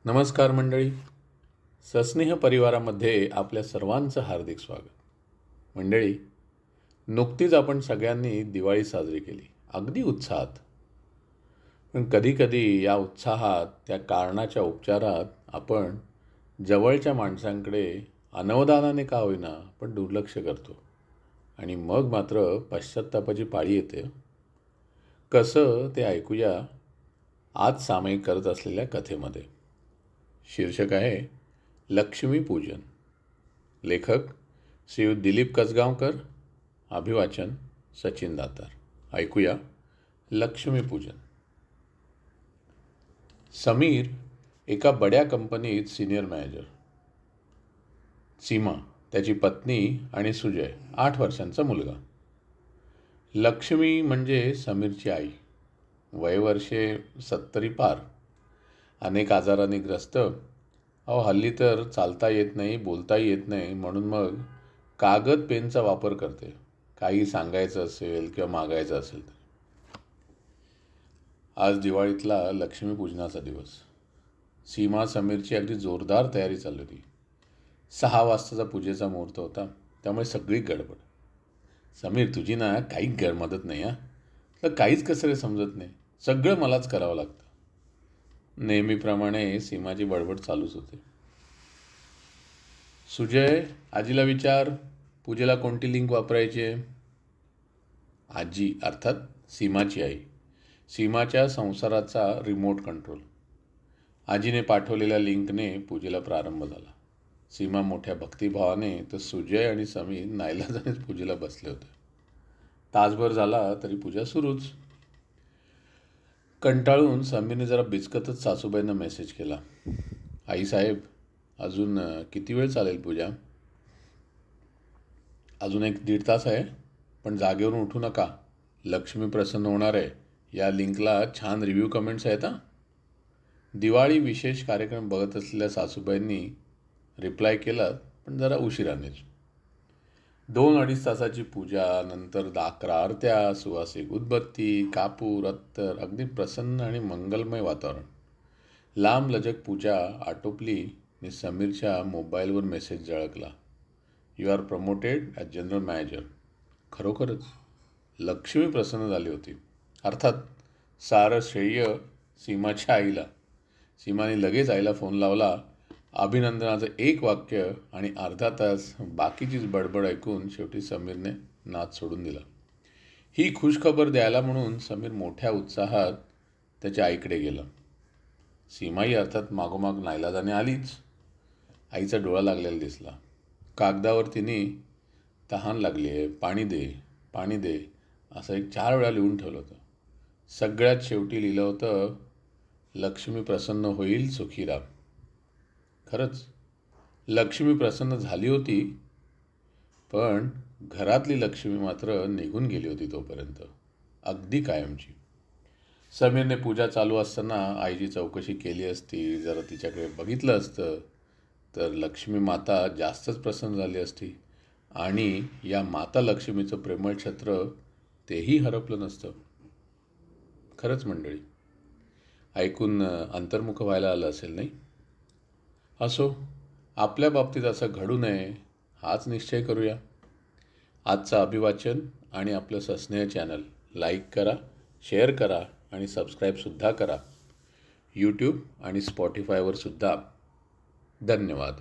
नमस्कार मंडळी. सस्नेह परिवारामध्ये आपल्या सर्वांचं हार्दिक स्वागत. मंडळी, नुकतीच आपण सगळ्यांनी दिवाळी साजरी केली, अगदी उत्साहात. पण कधीकधी या उत्साहात, त्या कारणाच्या उपचारात आपण जवळच्या माणसांकडे अनवधानाने का होईना पण दुर्लक्ष करतो आणि मग मात्र पश्चात्तापाची पाळी येते. कसं ते ऐकूया आज सामायिक करत असलेल्या कथेमध्ये. शीर्षक आहे लक्ष्मीपूजन. लेखक श्रीयुत दिलीप कसगावकर. अभिवाचन सचिन दातार. ऐकूया लक्ष्मीपूजन. समीर एका बड्या कंपनीत सिनियर मॅनेजर. सीमा त्याची पत्नी आणि सुजय 8 वर्षांचा मुलगा. लक्ष्मी म्हणजे समीरची आई. वयवर्षे 70 पार. अनेक आजारांनी ग्रस्त. हल्ली तर चालता येत नाही, बोलताही येत नाही, म्हणून मग कागद पेनचा वापर करते, काही सांगायचं असेल किंवा मागायचं असेल तर. आज दिवाळीतला लक्ष्मीपूजनाचा दिवस. सीमा समीरची अगदी जोरदार तयारी चालली होती. 6 वाजताचा पूजेचा मुहूर्त होता, त्यामुळे सगळी गडबड. समीर, तुझी ना काही मदत नाही. तर काहीच कसं रे समजत नाही, सगळं मलाच करावं लागतं. नेहमीप्रमाणे सीमाची बडबड चालूच होते. सुजय, आजीला विचार, पूजेला कोणती लिंक वापरायची आहे. आजी अर्थात सीमाची आई. सीमाच्या संसाराचा रिमोट कंट्रोल. आजीने पाठवलेल्या लिंकने पूजेला प्रारंभ झाला. सीमा मोठ्या भक्तिभावाने, तर सुजय आणि समीर नाईलाजानेच पूजेला बसले होते. तासभर झाला तरी पूजा सुरूच. कंटाळून समीरने जरा बिचकतच सासूबाईंना मेसेज केला. आईसाहेब, अजून किती वेळ चालेल पूजा? अजून 1-1.5 तास आहे, पण जागेवरून उठू नका. लक्ष्मी प्रसन्न होणार आहे. या लिंकला छान रिव्ह्यू कमेंट्स आहेत. दिवाळी विशेष कार्यक्रम बघत असलेल्या सासूबाईंनी रिप्लाय केला, पण जरा उशिरानेच. 2-2.5 तासाची पूजा, नंतर 11 आरत्या, सुवासिक उदबत्ती, कापूर, अत्तर, अगदी प्रसन्न आणि मंगलमय वातावरण. लांबलचक पूजा आटोपली आणि समीरच्या मोबाईलवर मेसेज झळकला. You are promoted as general manager. खरोखरच लक्ष्मी प्रसन्न झाली होती. अर्थात सारं श्रेय सीमाच्या आईला. सीमाने लगेच आईला फोन लावला. अभिनंदनाचं 1 वाक्य आणि अर्धा तास बाकीचीच बडबड ऐकून शेवटी समीरने नाद सोडून दिला. ही खुशखबर द्यायला म्हणून समीर मोठ्या उत्साहात त्याच्या आईकडे गेला. सीमाई अर्थात मागोमाग नाईलाजाने आलीच. आईचा डोळा लागलेला दिसला. कागदावर तिने तहान लागली आहे, पाणी दे, पाणी दे असं 4 वेळा लिहून ठेवलं होतं. सगळ्यात शेवटी लिहिलं होतं, लक्ष्मी प्रसन्न होईल, सुखी राहा. खरंच लक्ष्मी प्रसन्न झाली होती, पण घरातली लक्ष्मी मात्र निघून गेली होती तोपर्यंत, अगदी कायमची. समीरने पूजा चालू असताना आईची चौकशी केली असती, जरा तिच्याकडे बघितलं असतं, तर लक्ष्मी माता जास्तच प्रसन्न झाली असती आणि या माता लक्ष्मीचं प्रेमळ छत्र तेही हरपलं नसतं. खरंच मंडळी, ऐकून अंतर्मुख व्हायला आलं असेल नाही? असो, आपल्या बाबतीत असं घडू नये हाच निश्चय करूया. आजचं अभिवाचन आणि आपलं सस्नेह चॅनल लाईक करा, शेअर करा आणि सबस्क्राईबसुद्धा करा. यूट्यूब आणि स्पॉटिफायवर सुद्धा. धन्यवाद.